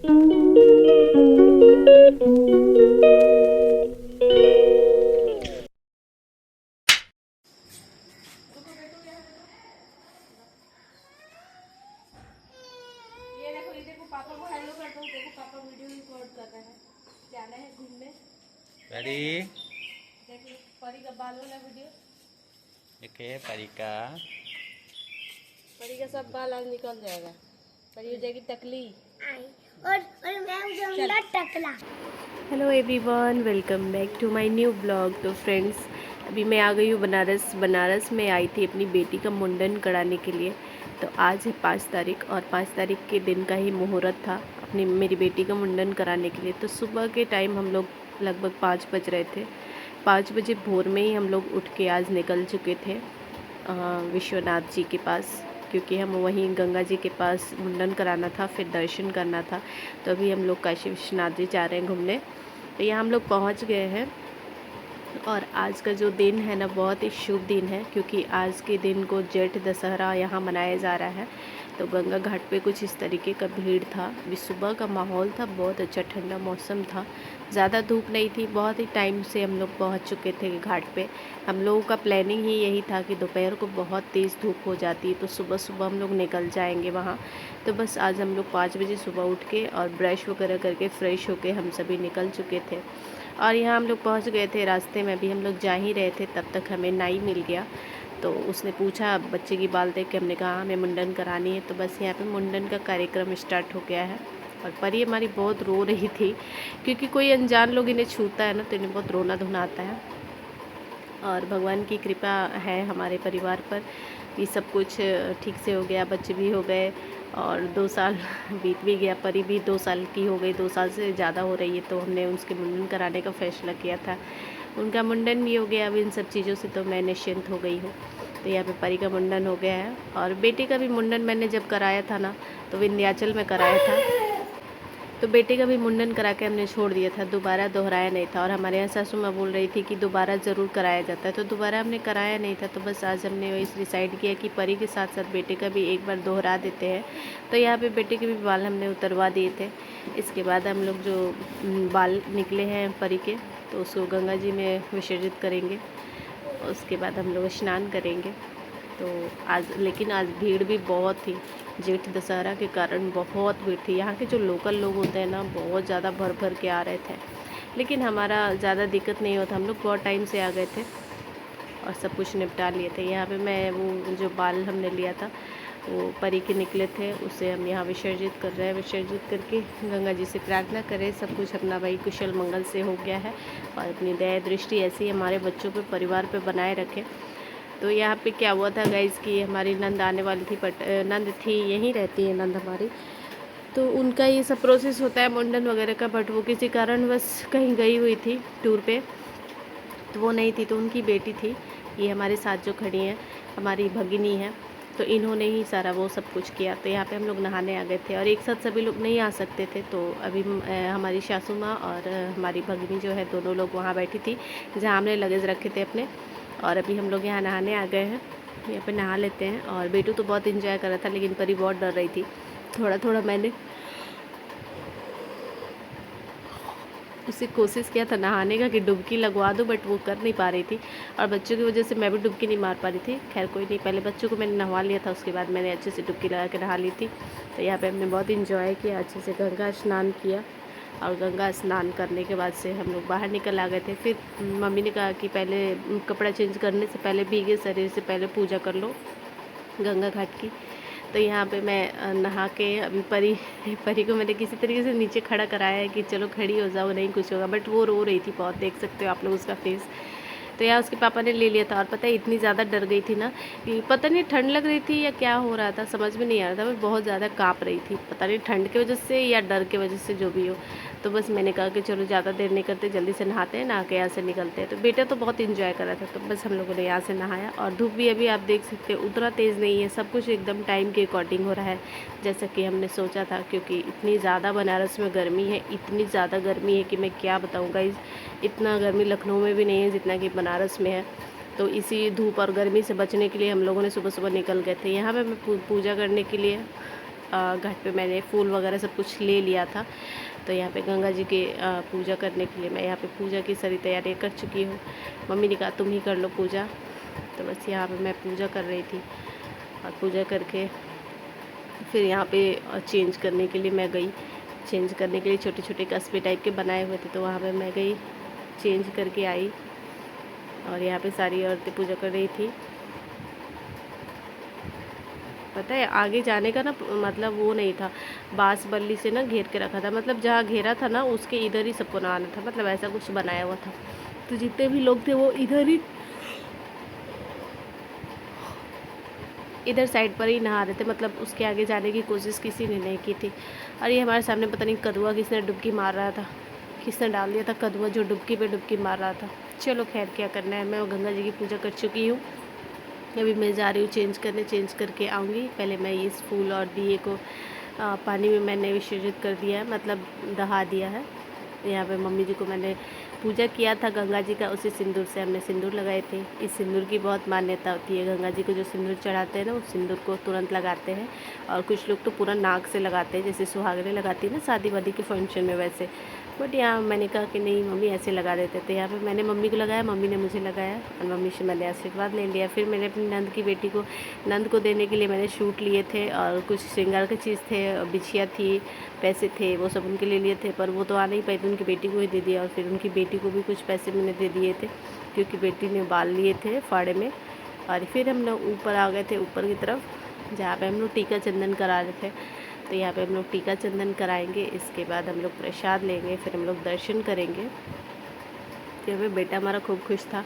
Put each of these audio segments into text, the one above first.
पापा को हेलो कर दो। देखो पापा वीडियो रिकॉर्ड कर रहे हैं। जाना है घूमने। परी देखिए परी का बाल वाला वीडियो। देखिए परी का सब बाल आज निकल जाएगा। परी हो जाएगी टकली। और मैं हो जाऊंगा टकला। Hello everyone, welcome back to my new blog. तो फ्रेंड्स, अभी मैं आ गई हूँ बनारस में आई थी अपनी बेटी का मुंडन कराने के लिए। तो आज है 5 तारीख और 5 तारीख के दिन का ही मुहूर्त था मेरी बेटी का मुंडन कराने के लिए। तो सुबह के टाइम हम लोग लगभग 5 बज रहे थे। 5 बजे भोर में ही हम लोग उठ के आज निकल चुके थे विश्वनाथ जी के पास, क्योंकि हम वहीं गंगा जी के पास मुंडन कराना था, फिर दर्शन करना था। तो अभी हम लोग काशी विश्वनाथ जी जा रहे हैं घूमने। तो यहाँ हम लोग पहुँच गए हैं और आज का जो दिन है ना, बहुत ही शुभ दिन है, क्योंकि आज के दिन को जेठ दशहरा यहाँ मनाया जा रहा है। तो गंगा घाट पे कुछ इस तरीके का भीड़ था। अभी सुबह का माहौल था, बहुत अच्छा ठंडा मौसम था, ज़्यादा धूप नहीं थी। बहुत ही टाइम से हम लोग पहुँच चुके थे घाट पे। हम लोगों का प्लानिंग ही यही था कि दोपहर को बहुत तेज़ धूप हो जाती है, तो सुबह सुबह हम लोग निकल जाएंगे वहाँ। तो बस आज हम लोग 5 बजे सुबह उठ के और ब्रश वगैरह करके फ़्रेश होके हम सभी निकल चुके थे। और यहाँ हम लोग पहुँच गए थे। रास्ते में अभी हम लोग जा ही रहे थे, तब तक हमें नाई मिल गया। तो उसने पूछा बच्चे की बाल देख के, हमने कहा हमें मुंडन करानी है। तो बस यहाँ पे मुंडन का कार्यक्रम स्टार्ट हो गया है। और परी हमारी बहुत रो रही थी, क्योंकि कोई अनजान लोग इन्हें छूता है ना, तो इन्हें बहुत रोना धोना आता है। और भगवान की कृपा है हमारे परिवार पर कि सब कुछ ठीक से हो गया, बच्चे भी हो गए और 2 साल बीत भी गया। परी भी 2 साल की हो गई, 2 साल से ज़्यादा हो रही है। तो हमने उसके मुंडन कराने का फैसला किया था। उनका मुंडन भी हो गया। अब इन सब चीज़ों से तो मैं निश्चिंत हो गई हूँ। तो यहाँ पे परी का मुंडन हो गया है। और बेटे का भी मुंडन मैंने जब कराया था ना, तो विंध्याचल में कराया था। तो बेटे का भी मुंडन करा के हमने छोड़ दिया था, दोबारा दोहराया नहीं था। और हमारे यहाँ सासू माँ बोल रही थी कि दोबारा ज़रूर कराया जाता है, तो दोबारा हमने कराया नहीं था। तो बस आज हमने वही डिसाइड किया कि परी के साथ साथ बेटे का भी एक बार दोहरा देते हैं। तो यहाँ पे बेटे के भी बाल हमने उतरवा दिए थे। इसके बाद हम लोग जो बाल निकले हैं परी के, तो उसको गंगा जी में विसर्जित करेंगे। उसके बाद हम लोग स्नान करेंगे। तो लेकिन आज भीड़ भी बहुत थी। जेठ दशहरा के कारण बहुत भीड़ थी। यहाँ के जो लोकल लोग होते हैं ना, बहुत ज़्यादा भर भर के आ रहे थे। लेकिन हमारा ज़्यादा दिक्कत नहीं होता, हम लोग बहुत टाइम से आ गए थे और सब कुछ निपटा लिए थे। यहाँ पे मैं वो जो बाल हमने लिया था वो परी के निकले थे, उसे हम यहाँ विसर्जित कर रहे हैं। विसर्जित करके गंगा जी से प्रार्थना करें सब कुछ अपना भाई कुशल मंगल से हो गया है, और अपनी दया दृष्टि ऐसी हमारे बच्चों पे, परिवार पे बनाए रखें। तो यहाँ पे क्या हुआ था गाइज़ कि हमारी नंद आने वाली थी, बट नंद थी, यहीं रहती है नंद हमारी। तो उनका ये सब प्रोसेस होता है मुंडन वगैरह का, बट वो किसी कारण बस कहीं गई हुई थी टूर पे, तो वो नहीं थी। तो उनकी बेटी थी, ये हमारे साथ जो खड़ी हैं, हमारी भगिनी है। तो इन्होंने ही सारा वो सब कुछ किया। तो यहाँ पे हम लोग नहाने आ गए थे और एक साथ सभी लोग नहीं आ सकते थे। तो अभी हमारी सासू माँ और हमारी भगिनी जो है, दोनों लोग वहाँ बैठी थी जहाँ हमने लगेज रखे थे अपने। और अभी हम लोग यहाँ नहाने आ गए हैं, यहाँ पे नहा लेते हैं। और बेटू तो बहुत इंजॉय कर रहा था, लेकिन परी बहुत डर रही थी। थोड़ा थोड़ा मैंने उसे कोशिश किया था नहाने का कि डुबकी लगवा दूँ, बट वो कर नहीं पा रही थी। और बच्चों की वजह से मैं भी डुबकी नहीं मार पा रही थी। खैर कोई नहीं, पहले बच्चों को मैंने नहवा लिया था, उसके बाद मैंने अच्छे से डुबकी लगा के नहा ली थी। तो यहाँ पे हमने बहुत इंजॉय किया, अच्छे से गंगा स्नान किया। और गंगा स्नान करने के बाद से हम लोग बाहर निकल आ गए थे। फिर मम्मी ने कहा कि पहले कपड़ा चेंज करने से पहले, भीगे शरीर से पहले पूजा कर लो गंगा घाट की। तो यहाँ पे मैं नहा के अभी परी को मैंने किसी तरीके से नीचे खड़ा कराया है कि चलो खड़ी हो जाओ, नहीं कुछ होगा। बट वो रो रही थी बहुत, देख सकते हो आप लोग उसका फेस। तो यहाँ उसके पापा ने ले लिया था। और पता है इतनी ज़्यादा डर गई थी ना कि पता नहीं ठंड लग रही थी या क्या हो रहा था, समझ में नहीं आ रहा था। मैं बहुत ज़्यादा काँप रही थी, पता नहीं ठंड की वजह से या डर की वजह से, जो भी हो। तो बस मैंने कहा कि चलो ज़्यादा देर नहीं करते, जल्दी से नहाते हैं, नहा के यहाँ से निकलते हैं। तो बेटा तो बहुत इंजॉय कर रहा था। तो बस हम लोगों ने यहाँ से नहाया। और धूप भी अभी आप देख सकते हो उतना तेज़ नहीं है, सब कुछ एकदम टाइम के अकॉर्डिंग हो रहा है, जैसा कि हमने सोचा था। क्योंकि इतनी ज़्यादा बनारस में गर्मी है, इतनी ज़्यादा गर्मी है कि मैं क्या बताऊँ गाइस। इतना गर्मी लखनऊ में भी नहीं है जितना कि बनारस में है। तो इसी धूप और गर्मी से बचने के लिए हम लोगों ने सुबह सुबह निकल गए थे। यहाँ पे मैं पूजा करने के लिए घाट पे मैंने फूल वगैरह सब कुछ ले लिया था। तो यहाँ पे गंगा जी के पूजा करने के लिए मैं यहाँ पे पूजा की सारी तैयारियाँ कर चुकी हूँ। मम्मी ने कहा तुम ही कर लो पूजा, तो बस यहाँ पे मैं पूजा कर रही थी। और पूजा करके फिर यहाँ पे चेंज करने के लिए मैं गई। चेंज करने के लिए छोटे छोटे कस्बे टाइप के बनाए हुए थे, तो वहाँ पे मैं गई, चेंज करके आई। और यहाँ पे सारी औरतें पूजा कर रही थी। पता है आगे जाने का ना मतलब वो नहीं था, बांस बल्ली से ना घेर के रखा था, मतलब जहाँ घेरा था ना उसके इधर ही सबको नहाना था, मतलब ऐसा कुछ बनाया हुआ था। तो जितने भी लोग थे वो इधर साइड पर ही नहा रहे थे, मतलब उसके आगे जाने की कोशिश किसी ने नहीं की थी। और ये हमारे सामने पता नहीं कदुआ किसने डुबकी मार रहा था, किसने डाल दिया था कदुआ जो डुबकी पे डुबकी मार रहा था। चलो खैर क्या करना है, मैं गंगा जी की पूजा कर चुकी हूँ। अभी मैं जा रही हूँ चेंज करने, चेंज करके आऊँगी। पहले मैं इस फूल और दिए को पानी में मैंने विसर्जित कर दिया है, मतलब दहा दिया है। यहाँ पे मम्मी जी को मैंने पूजा किया था गंगा जी का, उसी सिंदूर से हमने सिंदूर लगाए थे। इस सिंदूर की बहुत मान्यता होती है, गंगा जी को जो सिंदूर चढ़ाते हैं ना उस सिंदूर को तुरंत लगाते हैं। और कुछ लोग तो पूरा नाक से लगाते हैं, जैसे सुहागने लगाती है ना शादी वादी के फंक्शन में वैसे। बट यहाँ मैंने कहा कि नहीं मम्मी ऐसे लगा देते थे। यहाँ पे मैंने मम्मी को लगाया, मम्मी ने मुझे लगाया और मम्मी से मैंने आशीर्वाद ले लिया। फिर मैंने अपनी नंद की बेटी को, नंद को देने के लिए मैंने सूट लिए थे और कुछ श्रृंगार की चीज़ थे, बिछिया थी, पैसे थे, वो सब उनके लिए लिए थे। पर वो तो आ नहीं पाई तो उनकी बेटी को ही दे दिया। और फिर उनकी बेटी को भी कुछ पैसे मैंने दे दिए थे क्योंकि बेटी ने बाल लिए थे फाड़े में। और फिर हम लोग ऊपर आ गए थे, ऊपर की तरफ जहाँ पे हम लोग टीका चंदन करा रहे थे। तो यहाँ पे हम लोग टीका चंदन कराएंगे, इसके बाद हम लोग प्रसाद लेंगे, फिर हम लोग दर्शन करेंगे। तो हमें बेटा हमारा खूब खुश था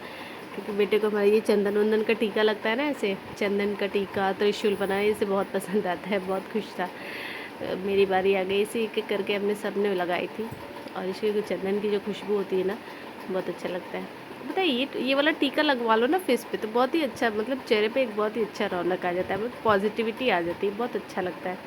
क्योंकि बेटे को हमारा ये चंदन वंदन का टीका लगता है ना, ऐसे चंदन का टीका त्रिशूल बनाना इसे बहुत पसंद आता है, बहुत खुश था। मेरी बारी आ गई, इसी एक एक करके हमने सब ने लगाई थी। और इसकी जो चंदन की जो खुशबू होती है ना बहुत अच्छा लगता है। पता है ये वाला टीका लगवा लो ना फेस पे तो बहुत ही अच्छा, मतलब चेहरे पे एक बहुत ही अच्छा रौनक आ जाता है, मतलब पॉजिटिविटी आ जाती है, बहुत अच्छा लगता है।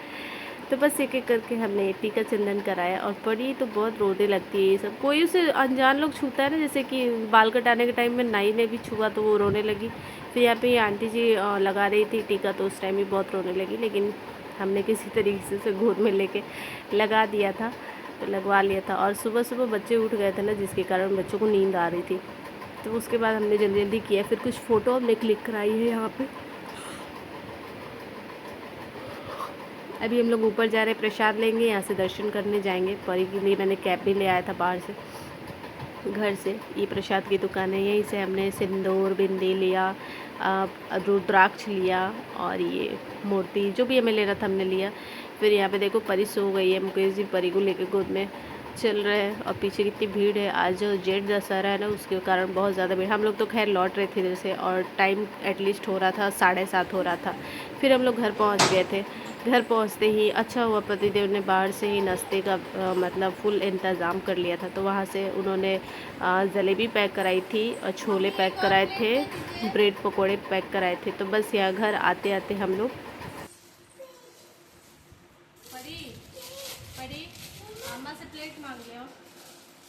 तो बस एक एक करके हमने ये टीका चंदन कराया। और परी तो बहुत रोने लगती है ये सब, कोई उसे अनजान लोग छूता है ना, जैसे कि बाल कटाने के टाइम में नाई ने भी छुआ तो वो रोने लगी। फिर यहाँ पे ये आंटी जी लगा रही थी टीका तो उस टाइम भी बहुत रोने लगी, लेकिन हमने किसी तरीके से उसे गोद में लेके लगा दिया था, तो लगवा लिया था। और सुबह सुबह बच्चे उठ गए थे ना, जिसके कारण बच्चों को नींद आ रही थी, तो उसके बाद हमने जल्दी जल्दी किया। फिर कुछ फ़ोटो हमने क्लिक कराई है यहाँ पे। अभी हम लोग ऊपर जा रहे हैं, प्रसाद लेंगे, यहाँ से दर्शन करने जाएंगे। परी के लिए मैंने कैप भी ले आया था बाहर से, घर से। ये प्रसाद की दुकान है, यहीं से हमने सिंदूर बिंदी लिया, रुद्राक्ष लिया और ये मूर्ति जो भी हमें लेना था हमने लिया। फिर यहाँ पे देखो परी सो गई है, मुकेश जी परी को लेकर गोद में चल रहे हैं। और पीछे कितनी भीड़ है, आज जो जेठ दशहरा है ना उसके कारण बहुत ज़्यादा भीड़। हम लोग तो खैर लौट रहे थे इधर से और टाइम एटलीस्ट हो रहा था 7:30 हो रहा था। फिर हम लोग घर पहुँच गए थे। घर पहुंचते ही अच्छा हुआ पतिदेव ने बाहर से ही नाश्ते का मतलब फुल इंतज़ाम कर लिया था, तो वहाँ से उन्होंने जलेबी पैक कराई थी और छोले पैक कराए थे, ब्रेड पकोड़े पैक कराए थे। तो बस यहाँ घर आते आते हम लोग परी अम्मा से प्लेट मांग लिया,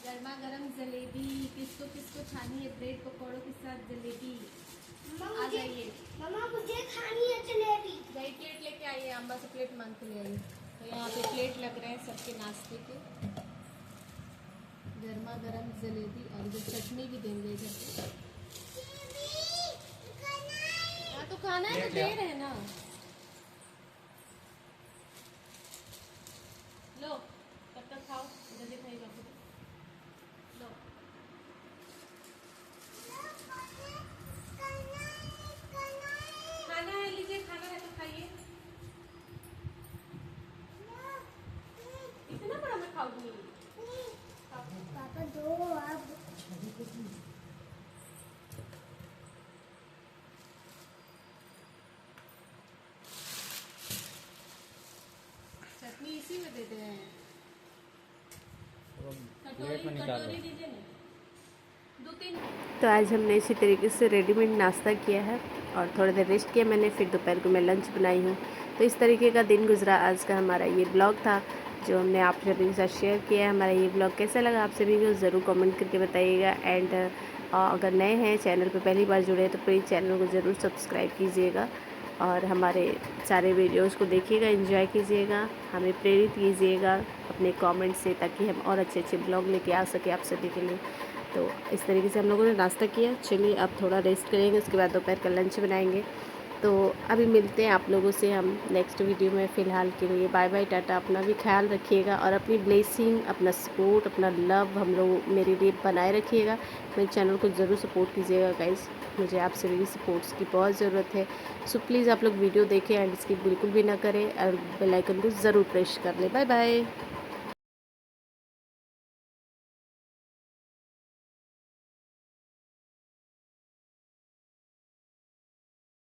गर्मा गर्म जलेबी, किसको किसको खानी है ब्रेड पकोड़ों के साथ जलेबी, आ जाइए। मम्मा मुझे खानी है जलेबी। दही प्लेट लेके आइए, अम्मा से प्लेट मांग के ले आइए। तो यहाँ पे प्लेट लग रहे हैं सबके नाश्ते के, गर्मा गर्म जलेबी और जो चटनी भी देंगे इधर पे। हाँ तो खाना है तो दे रहे हैं ना, लो तब तक खाओ, जल्दी खाइएगा। लो खाना है, लीजिए, खाना है तो खाइए। इतना बड़ा मैं खाऊंगी। पापा दो आप। चटनी इसी में देते हैं, प्लेट में निकाल कटोरी लो। दीजिए ना, 2-3। तो आज हमने इसी तरीके से रेडीमेड नाश्ता किया है और थोड़ी देर रेस्ट किया मैंने, फिर दोपहर को मैं लंच बनाई हूँ। तो इस तरीके का दिन गुजरा आज का हमारा ये ब्लॉग था जो हमने आप सभी के साथ शेयर किया है। हमारा ये ब्लॉग कैसा लगा आप सभी को ज़रूर कमेंट करके बताइएगा। एंड अगर नए हैं चैनल पर पहली बार जुड़े हैं तो प्लीज़ चैनल को ज़रूर सब्सक्राइब कीजिएगा और हमारे सारे वीडियोस को देखिएगा, एंजॉय कीजिएगा, हमें प्रेरित कीजिएगा अपने कमेंट से, ताकि हम और अच्छे अच्छे ब्लॉग लेके आ सके आप सभी के लिए। तो इस तरीके से हम लोगों ने नाश्ता किया। चलिए अब थोड़ा रेस्ट करेंगे, उसके बाद दोपहर का लंच बनाएंगे। तो अभी मिलते हैं आप लोगों से हम नेक्स्ट वीडियो में। फ़िलहाल के लिए बाय बाय, टाटा। अपना भी ख्याल रखिएगा और अपनी ब्लेसिंग, अपना सपोर्ट, अपना लव हम लोग मेरे लिए बनाए रखिएगा। मेरे चैनल को ज़रूर सपोर्ट कीजिएगा गाइस, मुझे आप सभी सपोर्ट्स की बहुत ज़रूरत है। सो प्लीज़ आप लोग वीडियो देखें एंड स्किप बिल्कुल भी ना करें और बेल आइकन को ज़रूर प्रेस कर लें। Bye bye.